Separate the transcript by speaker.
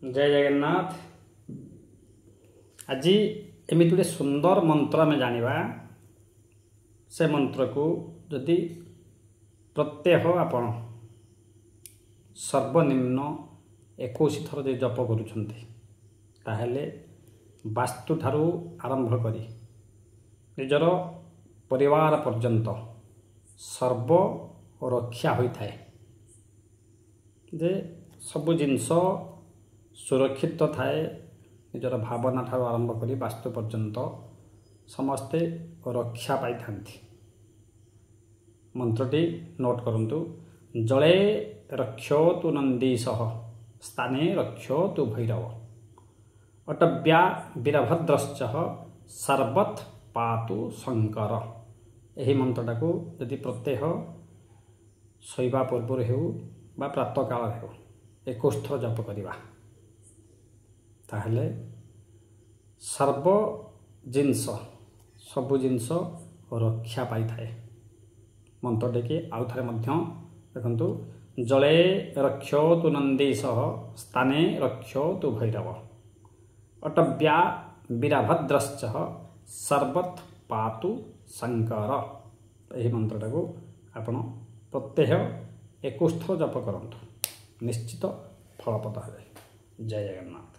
Speaker 1: जय जगन्नाथ। आज एमती गोटे सुंदर मंत्र आम जाना से मंत्र को जदि प्रत्यह आपण सर्वनिम्न 21 थर जप करुँचे वास्तु ठारू आरंभ करी निजर परिवार पर्यंत सर्व रक्षा होता है जे सबु जिनस सुरक्षित थाए निजर भावना ठारू आरंभ करी वास्तु पर्यंत समस्ते रक्षा पाई थांती। मंत्रटी नोट करंतु। जले रक्षोतु नंदीशः स्थाने रक्षोतु भैरव अटव्या वीरभद्रश्च सर्वथ पातु शंकर। यही मंत्रटा को यदि प्रत्यह शोवा पूर्व हो बा प्रातः काल हो 21 थर जप करिबा ताहले सर्व जिनस सबु जिनस रक्षा पाई थाए। मंत्रटे के आउ थरे मध्य देखंतु। जले रक्षोतु नंदीशः स्थाने रक्षोतु भैरव अटव्या वीरभद्रश्च सर्वथ पातु शंकर। यही मंत्रटा को आपण प्रत्यह 21 थर जप करंतु, निश्चित फलप्रद है। जय जगन्नाथ।